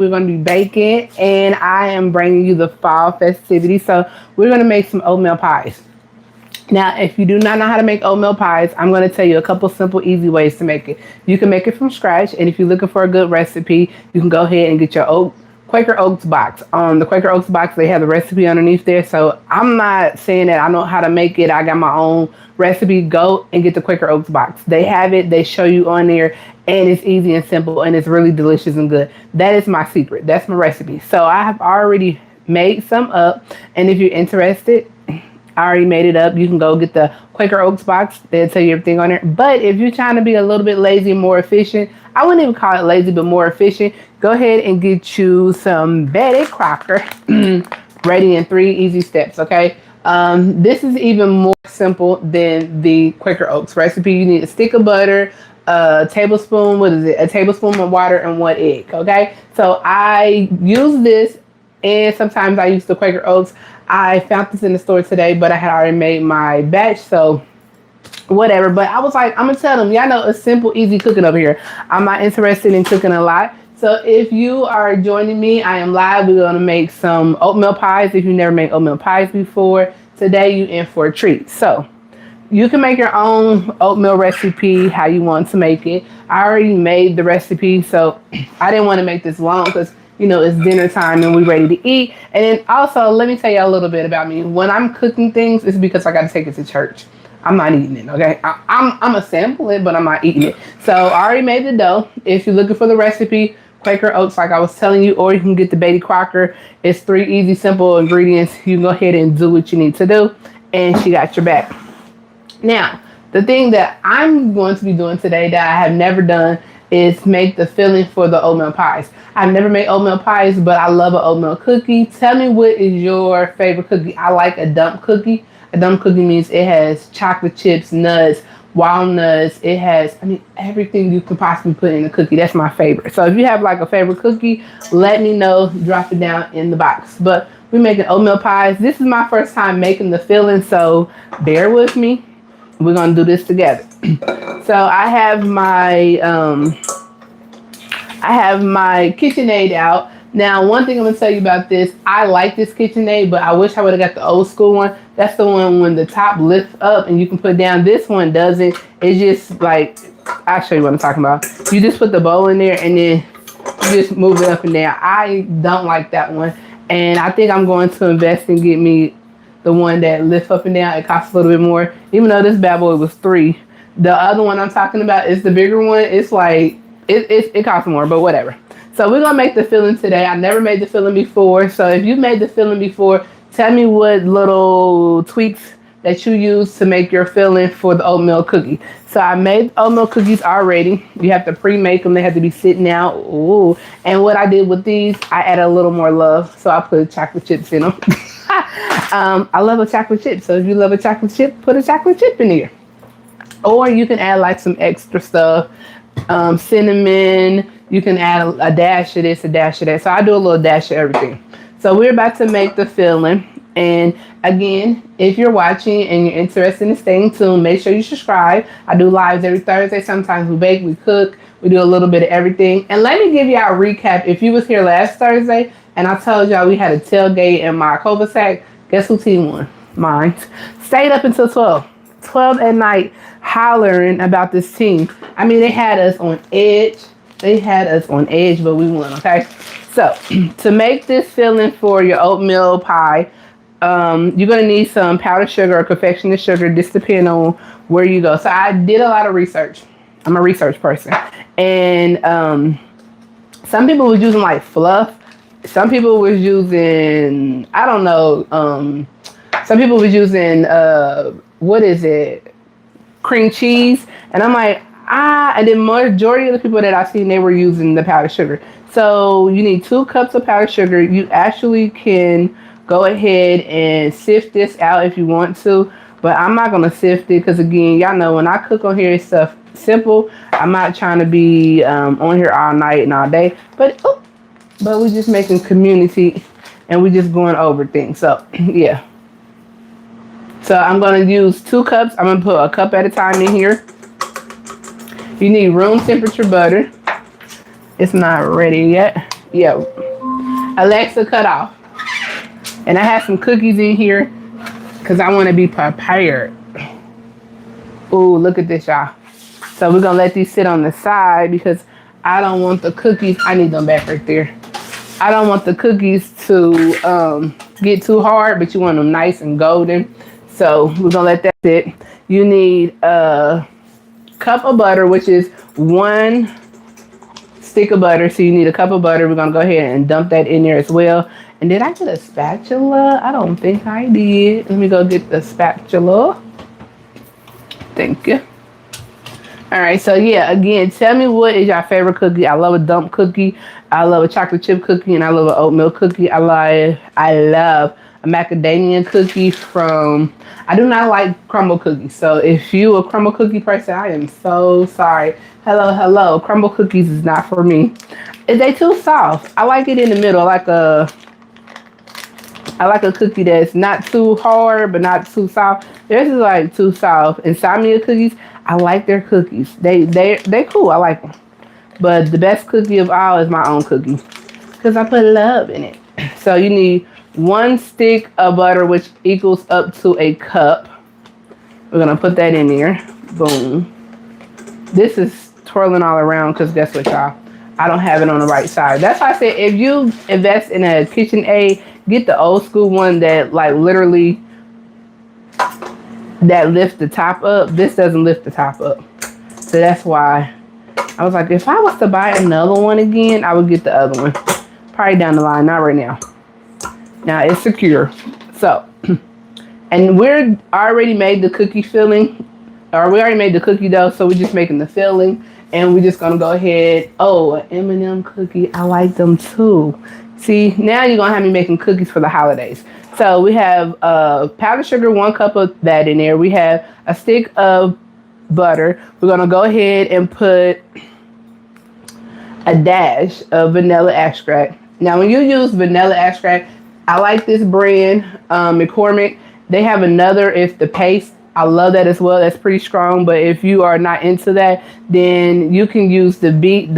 We're going to be baking, and I am bringing you the fall festivity. So we're going to make some oatmeal pies. Now, if you do not know how to make oatmeal pies, I'm going to tell you a couple simple, easy ways to make it. You can make it from scratch, and if you're looking for a good recipe, you can go ahead and get your Quaker Oats box. The Quaker Oats box, they have the recipe underneath there. So I'm not saying that I know how to make it. I got my own recipe. Go and get the Quaker Oats box. They have it. They show you on there, and it's easy and simple, and it's really delicious and good. That is my secret. That's my recipe. So I have already made some up, and if you're interested, I already made it up. You can go get the Quaker Oats box. They'll tell you everything on there. But if you're trying to be a little bit lazy and more efficient, I wouldn't even call it lazy, but more efficient, go ahead and get you some Betty Crocker ready in 3 easy steps, okay? This is even more simple than the Quaker Oats recipe. You need a stick of butter, a tablespoon, a tablespoon of water, and 1 egg, okay? So I use this, and sometimes I use the Quaker Oats. I found this in the store today, but I had already made my batch, so whatever. But I was like, I'm gonna tell them, y'all know it's simple, easy cooking over here. I'm not interested in cooking a lot. So if you are joining me, I am live. We're gonna make some oatmeal pies. If you never made oatmeal pies before, today you in for a treat. So you can make your own oatmeal recipe how you want to make it. I already made the recipe, so I didn't want to make this long because it's dinner time and we're ready to eat. And then also, let me tell you a little bit about me. When I'm cooking things, it's because I got to take it to church. I'm not eating it, okay? I'm going to sample it, but I'm not eating it. So I already made the dough. If you're looking for the recipe, Quaker Oats, like I was telling you, or you can get the Betty Crocker. It's 3 easy, simple ingredients. You can go ahead and do what you need to do, and she got your back. Now, the thing that I'm going to be doing today that I have never done is make the filling for the oatmeal pies. I've never made oatmeal pies, but I love an oatmeal cookie. Tell me, what is your favorite cookie? I like a dump cookie. A dump cookie means it has chocolate chips, nuts, walnuts. It has, everything you could possibly put in a cookie. That's my favorite. So if you have like a favorite cookie, let me know. Drop it down in the box. But we're making oatmeal pies. This is my first time making the filling, so bear with me. We're gonna do this together. So I have my KitchenAid out. Now, one thing I'm gonna tell you about this, I like this KitchenAid, but I wish I would have got the old school one. That's the one when the top lifts up and you can put down. This one doesn't. It's just like, I'll show you what I'm talking about. You just put the bowl in there and then you just move it up and down. I don't like that one, and I think I'm going to invest and get me the one that lifts up and down. It costs a little bit more, even though this bad boy was $3. The other one I'm talking about is the bigger one. It's like, it costs more, but whatever. So we're gonna make the filling today. I never made the filling before. So if you've made the filling before, tell me what little tweaks that you use to make your filling for the oatmeal cookie. So I made oatmeal cookies already. You have to pre-make them. They have to be sitting out. Ooh. And what I did with these, I added a little more love. So I put chocolate chips in them. I love a chocolate chip. So if you love a chocolate chip, put a chocolate chip in here. Or you can add like some extra stuff. Cinnamon. You can add a dash of this, a dash of that. So I do a little dash of everything. So we're about to make the filling. And again, if you're watching and you're interested in staying tuned, make sure you subscribe. I do lives every Thursday. Sometimes we bake, we cook, we do a little bit of everything. And let me give y'all a recap. If you was here last Thursday and I told y'all we had a tailgate in my cul-de-sac, guess who team won? Mine. Stayed up until 12 at night hollering about this team. They had us on edge. But we won, okay? So to make this filling for your oatmeal pie, you're going to need some powdered sugar or confectioner's sugar, just depending on where you go. So I did a lot of research. I'm a research person. And some people was using like fluff. Some people was using, I don't know. Some people was using, cream cheese. And I'm like, and the majority of the people that I've seen, they were using the powdered sugar. So you need 2 cups of powdered sugar. You actually can go ahead and sift this out if you want to, but I'm not going to sift it because, again, y'all know when I cook on here, it's stuff simple. I'm not trying to be on here all night and all day, but we're just making community and we're just going over things. So, yeah. So I'm going to use 2 cups. I'm going to put a cup at a time in here. You need room temperature butter. It's not ready yet. Yeah, Alexa, cut off. And I have some cookies in here because I want to be prepared. Ooh, look at this, y'all. So we're going to let these sit on the side because I don't want the cookies. I need them back right there. I don't want the cookies to get too hard, but you want them nice and golden. So we're going to let that sit. You need a cup of butter, which is 1 stick of butter. So you need a cup of butter. We're going to go ahead and dump that in there as well. And did I get a spatula? I don't think I did. Let me go get the spatula. Thank you. All right, so yeah, again, tell me what is your favorite cookie. I love a dump cookie. I love a chocolate chip cookie, and I love an oatmeal cookie. I love a macadamia cookie from. I do not like crumble cookies. So if you a crumble cookie person, I am so sorry. Hello. Crumble cookies is not for me. Is they too soft? I like it in the middle. I like a cookie that's not too hard, but not too soft. Theirs is like too soft. Insomnia cookies, I like their cookies. They cool. I like them. But the best cookie of all is my own cookie because I put love in it. So you need 1 stick of butter, which equals up to a cup. We're gonna put that in there. Boom. This is twirling all around because guess what, y'all? I don't have it on the right side. That's why I said if you invest in a KitchenAid, get the old school one that like literally that lifts the top up. This doesn't lift the top up. So that's why I was like, if I was to buy another one again, I would get the other one. Probably down the line, not right now. Now it's secure. So, and we're already made the cookie filling, or we already made the cookie dough, so we're just making the filling. And we're just gonna go ahead. Oh, an M&M cookie. I like them too. See, now you're gonna have me making cookies for the holidays. So we have powdered sugar, 1 cup of that in there. We have a stick of butter. We're gonna go ahead and put a dash of vanilla extract. Now, when you use vanilla extract, I like this brand, McCormick. They have another, it's the paste. I love that as well. That's pretty strong. But if you are not into that, then you can use the bean,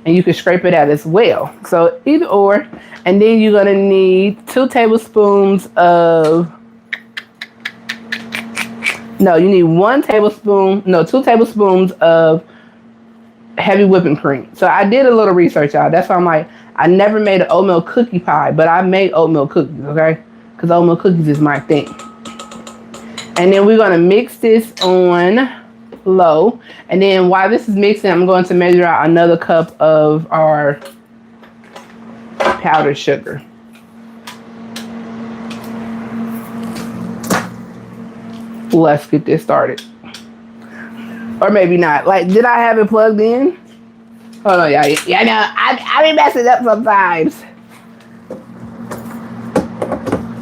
and you can scrape it out as well. So either or. And then you're gonna need 2 tablespoons of. No, you need 1 tablespoon. No, 2 tablespoons of heavy whipping cream. So I did a little research, y'all. That's why I'm like, I never made an oatmeal cookie pie, but I made oatmeal cookies. Okay, because oatmeal cookies is my thing. And then we're going to mix this on low. And then while this is mixing, I'm going to measure out another cup of our powdered sugar. Let's get this started. Or maybe not. Like, did I have it plugged in? Oh, no, yeah, no, I be messing up sometimes.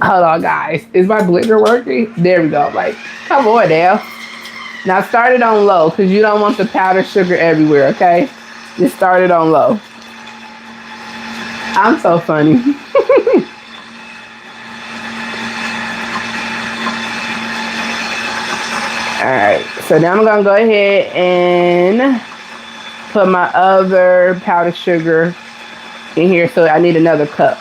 Hold on, guys. Is my blender working? There we go. Like, come on now. Now start it on low because you don't want the powdered sugar everywhere, okay? Just start it on low. I'm so funny. Alright, so now I'm going to go ahead and put my other powdered sugar in here. So I need another cup.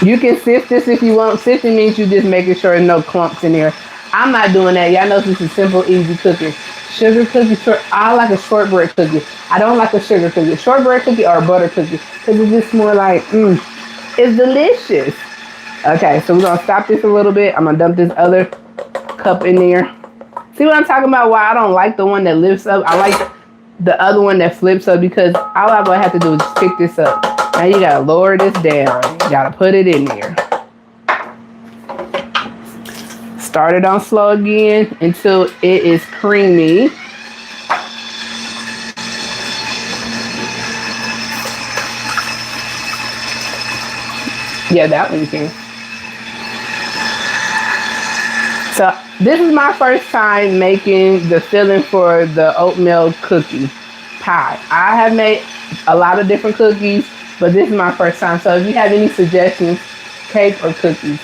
You can sift this if you want. Sifting means you just making sure there's no clumps in there. I'm not doing that. Y'all know this is simple, easy cooking. Sugar cookie, I like a shortbread cookie. I don't like a sugar cookie. Shortbread cookie or a butter cookie. Because it's just more like, it's delicious. Okay, so we're going to stop this a little bit. I'm going to dump this other cup in there. See what I'm talking about? Why I don't like the one that lifts up. I like the other one that flips up because all I'm going to have to do is just pick this up. Now you got to lower this down. You got to put it in there. Start it on slow again until it is creamy. Yeah, that one you can. So this is my first time making the filling for the oatmeal cookie pie. I have made a lot of different cookies, but this is my first time. So if you have any suggestions, cake or cookies?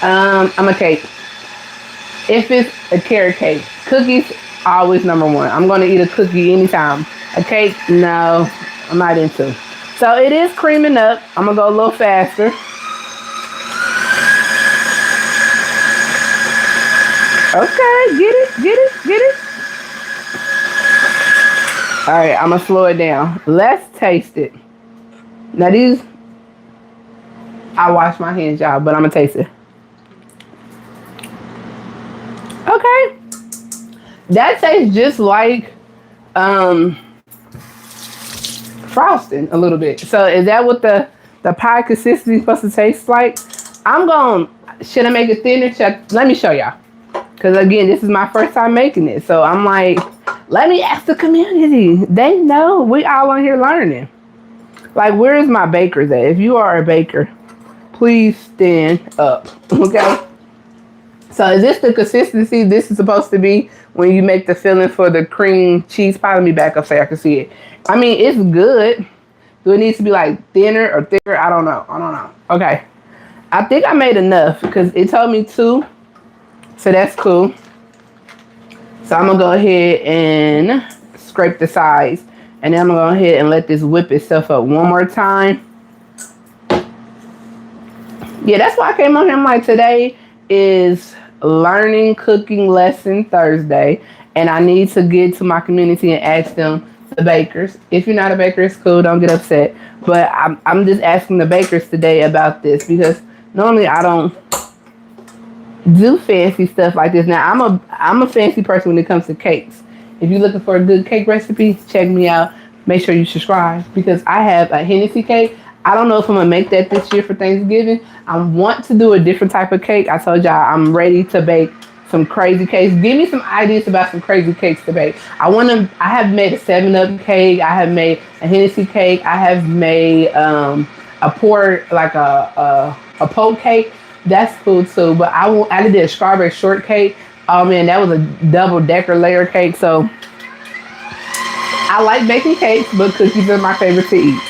I'm a cake. If it's a carrot cake, cookies always number one. I'm going to eat a cookie anytime. A cake, no. I'm not into. So it is creaming up. I'm gonna go a little faster. Okay, get it, get it, get it. All right, I'm gonna slow it down. Let's taste it. Now these, I wash my hands, y'all, but I'm gonna taste it. Okay, that tastes just like frosting a little bit. So is that what the pie consistency is supposed to taste like? Should I make it thinner? Let me show y'all. Because again, this is my first time making it. So I'm like, let me ask the community. They know we all on here learning. Like, where is my bakers at? If you are a baker, please stand up. Okay. So is this the consistency this is supposed to be when you make the filling for the cream cheese pie? Let me back up so I can see it. I mean, it's good. Do it need to be like thinner or thicker? I don't know. Okay. I think I made enough because it told me 2. So that's cool. So I'm gonna go ahead and scrape the sides. And then I'm gonna go ahead and let this whip itself up one more time. Yeah, that's why I came on here. I'm like, today is learning cooking lesson Thursday. And I need to get to my community and ask them, the bakers. If you're not a baker, it's cool. Don't get upset. But I'm just asking the bakers today about this because normally I don't do fancy stuff like this. Now I'm a fancy person when it comes to cakes. If you're looking for a good cake recipe, check me out. Make sure you subscribe because I have a Hennessy cake. I don't know if I'm gonna make that this year for Thanksgiving. I want to do a different type of cake. I told y'all I'm ready to bake some crazy cakes. Give me some ideas about some crazy cakes to bake. I have made a 7-Up cake. I have made a Hennessy cake. I have made a poke cake. That's cool too. But I did a strawberry shortcake. Oh man, that was a double decker layer cake. So I like baking cakes, but cookies are my favorite to eat.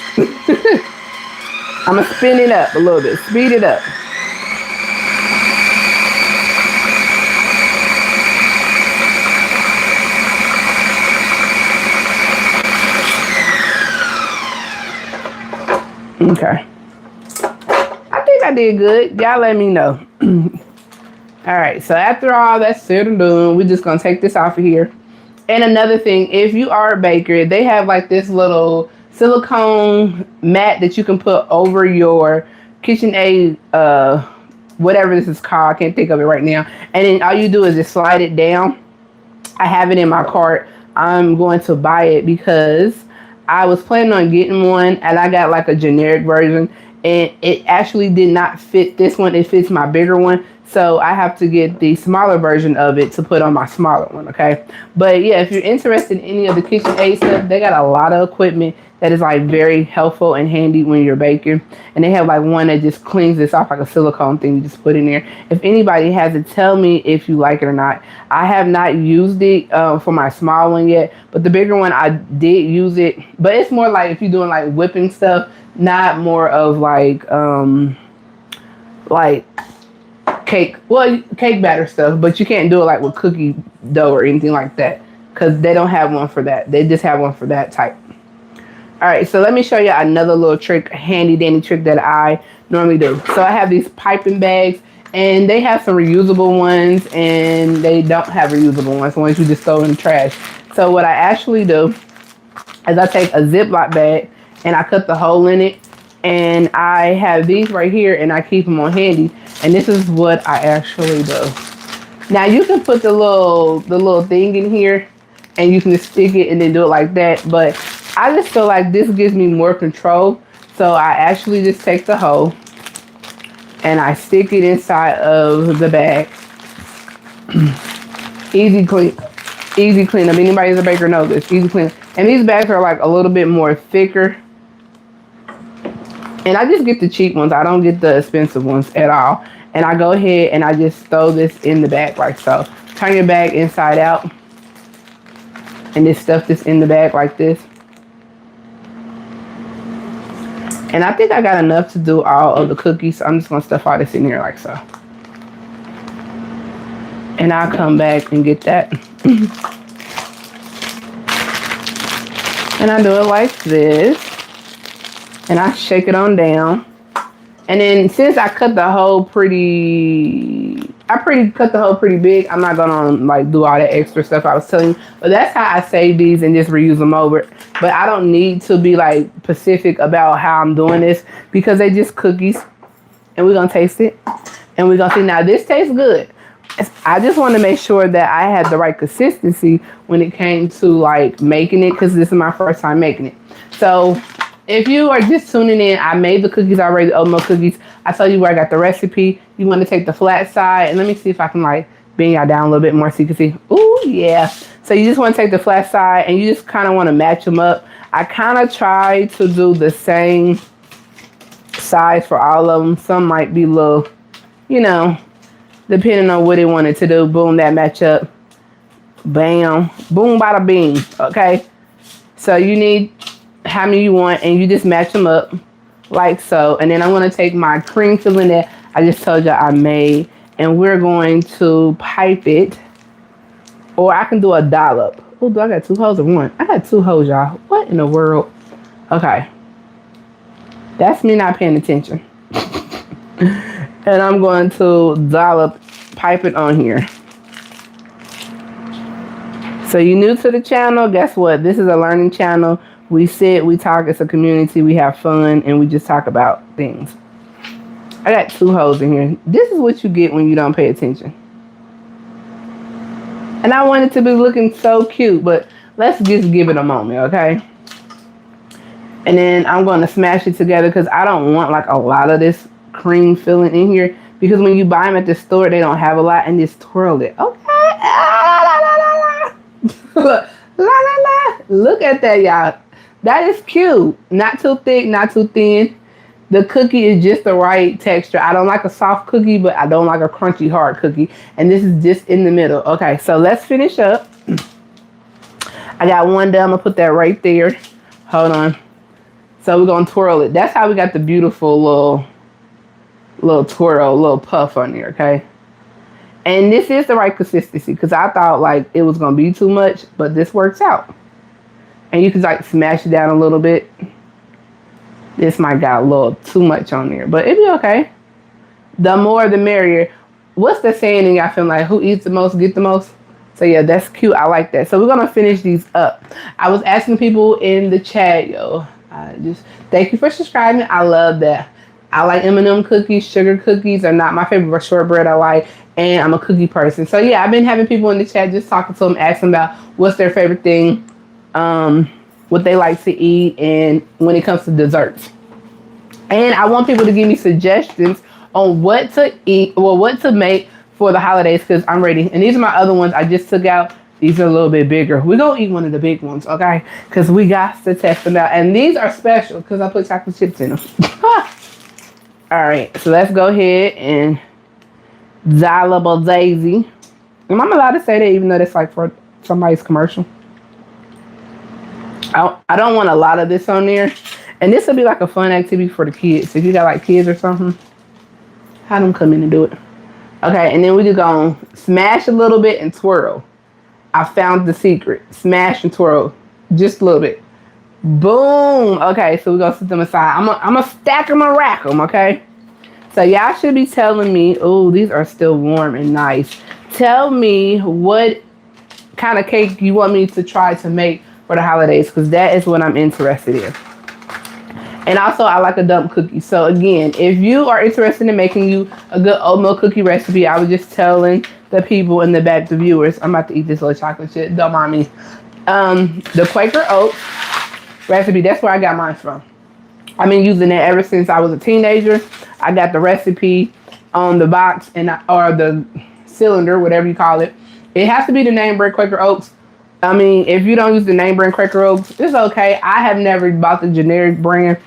I'm gonna spin it up a little bit, speed it up. Okay. I think I did good. Y'all let me know. All right. So after all that's said and done, we're just going to take this off of here. And another thing, if you are a baker, they have like this little silicone mat that you can put over your KitchenAid, whatever this is called. I can't think of it right now. And then all you do is just slide it down. I have it in my cart. I'm going to buy it because I was planning on getting one and I got like a generic version and it actually did not fit this one. It fits my bigger one. So I have to get the smaller version of it to put on my smaller one. Okay. But yeah, if you're interested in any of the KitchenAid stuff, they got a lot of equipment that is like very helpful and handy when you're baking. And they have like one that just cleans this off like a silicone thing you just put in there. If anybody has it, tell me if you like it or not. I have not used it for my small one yet, but the bigger one I did use it. But it's more like if you're doing like whipping stuff, not more of like cake batter stuff. But you can't do it like with cookie dough or anything like that because they don't have one for that. They just have one for that type. All right, so let me show you another little trick, handy dandy trick that I normally do. So I have these piping bags and they have some reusable ones and they don't have reusable ones you just throw in the trash. So what I actually do is I take a Ziploc bag and I cut the hole in it and I have these right here and I keep them on handy. And this is what I actually do. Now you can put the little thing in here and you can just stick it and then do it like that. But I just feel like this gives me more control. So I actually just take the hole and I stick it inside of the bag. Easy clean. Easy cleanup. Anybody who's a baker knows this. Easy cleanup. And these bags are like a little bit more thicker. And I just get the cheap ones. I don't get the expensive ones at all. And I go ahead and I just throw this in the bag like so. Turn your bag inside out. And just stuff this in the bag like this. And I think I got enough to do all of the cookies. So I'm just going to stuff all this in here like so. And I'll come back and get that. And I do it like this. And I shake it on down. And then since I cut the hole cut the hole pretty big. I'm not gonna like do all that extra stuff I was telling you. But that's how I save these and just reuse them over. But I don't need to be like specific about how I'm doing this because they just cookies. And we're gonna taste it. And we're gonna see now this tastes good. I just want to make sure that I had the right consistency when it came to like making it because this is my first time making it. So if you are just tuning in, I made the cookies already, the oatmeal cookies. I told you where I got the recipe. You want to take the flat side, and let me see if I can like bend y'all down a little bit more so you can see. Ooh, yeah. So you just want to take the flat side, and you just kind of want to match them up. I kind of try to do the same size for all of them. Some might be little, you know, depending on what they wanted to do. Boom, that match up. Bam. Boom, bada bing. Okay. So you need how many you want, and you just match them up like so. And then I'm going to take my cream filling that I just told you I made, and we're going to pipe it, or I can do a dollop. Oh, do I got 2 holes or 1? I got 2 holes, y'all. What in the world? Okay. That's me not paying attention. And I'm going to pipe it on here. So you're new to the channel, guess what? This is a learning channel. We sit, we talk, it's a community, we have fun, and we just talk about things. I got 2 holes in here. This is what you get when you don't pay attention. And I want it to be looking so cute, but let's just give it a moment, okay? And then I'm going to smash it together because I don't want like a lot of this cream filling in here, because when you buy them at the store, they don't have a lot, and just twirl it. Okay. Look at that, y'all. That is cute. Not too thick, not too thin. The cookie is just the right texture. I don't like a soft cookie, but I don't like a crunchy hard cookie. And this is just in the middle. Okay, so let's finish up. I got one done. I'm going to put that right there. Hold on. So we're going to twirl it. That's how we got the beautiful little twirl, little puff on there, okay? And this is the right consistency because I thought like it was going to be too much, but this works out. And you can like smash it down a little bit. This might got a little too much on there, but it'd be okay. The more the merrier. What's the saying in y'all feel like who eats the most get the most? So yeah, that's cute. I like that. So we're going to finish these up. I was asking people in the chat, just thank you for subscribing. I love that. I like M&M cookies. Sugar cookies are not my favorite, but shortbread I like. And I'm a cookie person. So yeah, I've been having people in the chat just talking to them, asking about what's their favorite thing, what they like to eat, and when it comes to desserts. And I want people to give me suggestions on what to eat or what to make for the holidays because I'm ready. And these are my other ones I just took out. These are a little bit bigger. We're going to eat one of the big ones, okay? Because we got to test them out. And these are special because I put chocolate chips in them. All right, so let's go ahead and Zalable Daisy. Am I allowed to say that even though that's like for somebody's commercial? I don't want a lot of this on there. And this will be like a fun activity for the kids. If you got like kids or something, have them come in and do it. Okay, and then we're just going to smash a little bit and twirl. I found the secret. Smash and twirl. Just a little bit. Boom. Okay, so we're going to set them aside. I'm going to stack them and rack them, okay? So y'all should be telling me, oh, these are still warm and nice. Tell me what kind of cake you want me to try to make for the holidays because that is what I'm interested in. And also, I like a dump cookie. So again, if you are interested in making you a good oatmeal cookie recipe, I was just telling the people in the back, the viewers, I'm about to eat this little chocolate chip. Don't mind me. The Quaker Oats recipe, that's where I got mine from. I've been using it ever since I was a teenager. I got the recipe on the box or the cylinder, whatever you call it. It has to be the name brand Quaker Oats. I mean, if you don't use the name brand Quaker Oats, it's okay. I have never bought the generic brand.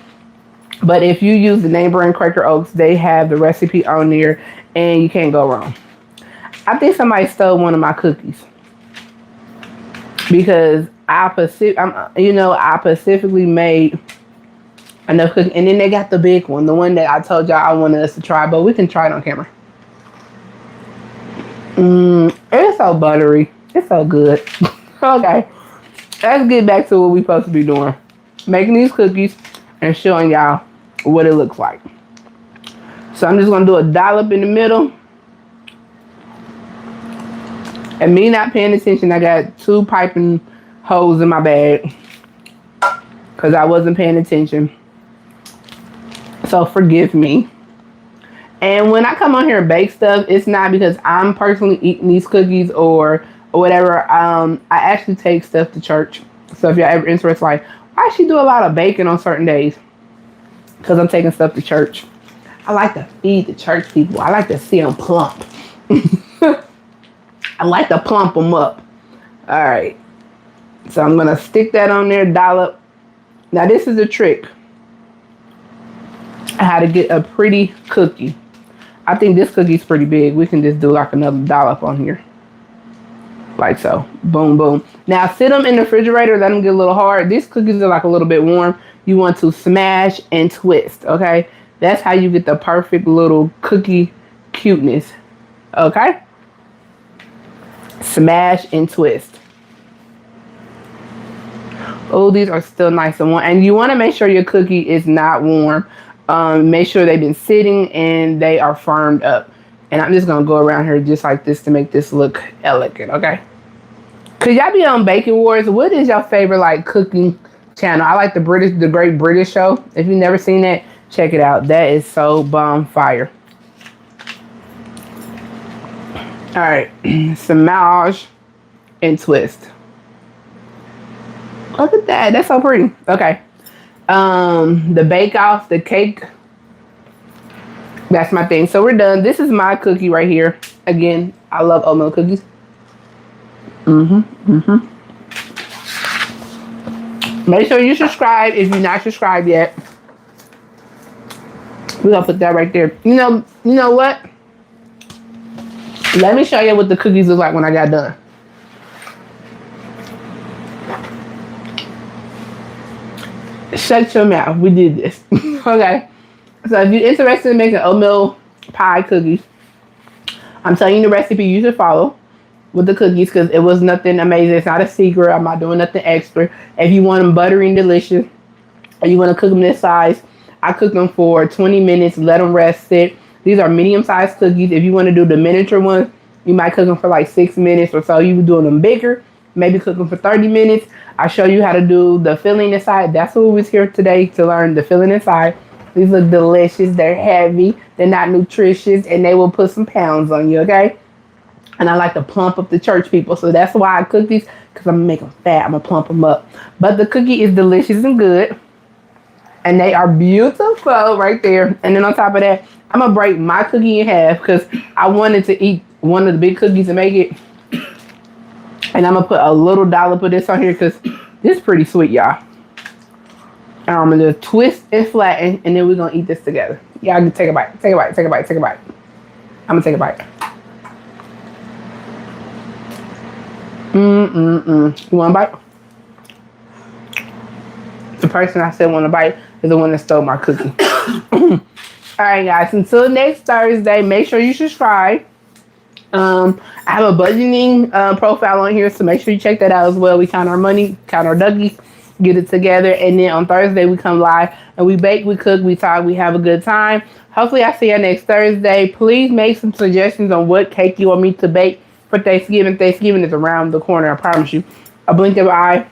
But if you use the name brand Quaker Oats, they have the recipe on there and you can't go wrong. I think somebody stole one of my cookies because I specifically made enough cookies. And then they got the big one, the one that I told y'all I wanted us to try, but we can try it on camera. It's so buttery. It's so good. Okay, let's get back to what we're supposed to be doing. Making these cookies. and showing y'all what it looks like. So I'm just gonna do a dollop in the middle. And me not paying attention, I got 2 piping holes in my bag because I wasn't paying attention. So forgive me. And when I come on here and bake stuff, it's not because I'm personally eating these cookies or whatever. I actually take stuff to church. So if y'all ever interested, like, why she do a lot of baking on certain days? Because I'm taking stuff to church. I like to feed the church people. I like to see them plump. I like to plump them up. All right. So I'm going to stick that on there, dollop. Now this is a trick. How to get a pretty cookie. I think this cookie's pretty big. We can just do like another dollop on here. Like so. Boom, boom. Now sit them in the refrigerator. Let them get a little hard. These cookies are like a little bit warm. You want to smash and twist. Okay. That's how you get the perfect little cookie cuteness. Okay. Smash and twist. Oh, these are still nice and warm. And you want to make sure your cookie is not warm. Make sure they've been sitting and they are firmed up. And I'm just going to go around here just like this to make this look elegant, okay? Could y'all be on Baking Wars? What is your favorite, like, cooking channel? I like the Great British Show. If you've never seen that, check it out. That is so bomb fire. All right. Smash and twist. Look at that. That's so pretty. Okay. The bake off, the cake. That's my thing. So we're done. This is my cookie right here. Again, I love oatmeal cookies. Make sure you subscribe if you're not subscribed yet. We're gonna put that right there. You know what? Let me show you what the cookies look like when I got done. Shut your mouth. We did this. Okay. So if you're interested in making oatmeal pie cookies, I'm telling you the recipe you should follow with the cookies because it was nothing amazing. It's not a secret. I'm not doing nothing extra. If you want them buttery and delicious, or you want to cook them this size, I cook them for 20 minutes. Let them rest, sit. These are medium-sized cookies. If you want to do the miniature ones, you might cook them for like 6 minutes or so. You doing them bigger, maybe cook them for 30 minutes. I show you how to do the filling inside. That's what we was here today to learn, the filling inside. These look delicious. They're heavy. They're not nutritious, and they will put some pounds on you, okay? And I like to plump up the church people, so that's why I cook these, because I'm going to make them fat. I'm going to plump them up. But the cookie is delicious and good, and they are beautiful right there. And then on top of that, I'm going to break my cookie in half because I wanted to eat one of the big cookies and make it. And I'm going to put a little dollop of this on here because this is pretty sweet, y'all. And I'm going to just twist and flatten, and then we're going to eat this together. Y'all can take a bite. Take a bite. Take a bite. Take a bite. I'm going to take a bite. You want a bite? The person I said want a bite is the one that stole my cookie. All right, guys. Until next Thursday, make sure you subscribe. I have a budgeting profile on here, so make sure you check that out as well. We count our money, count our duckies, get it together, and then on Thursday we come live and we bake, we cook, we talk, we have a good time. Hopefully I see you next Thursday. Please make some suggestions on what cake you want me to bake for Thanksgiving. Thanksgiving is around the corner, I promise you. A blink of an eye,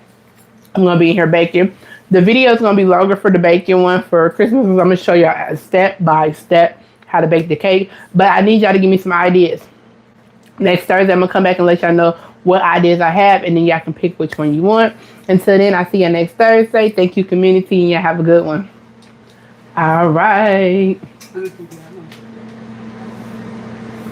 I'm gonna be in here baking. The video is gonna be longer for the baking one. For Christmas, I'm gonna show you step by step how to bake the cake, but I need y'all to give me some ideas. Next Thursday, I'm going to come back and let y'all know what ideas I have, and then y'all can pick which one you want. Until then, I'll see you next Thursday. Thank you, community, and y'all have a good one. All right.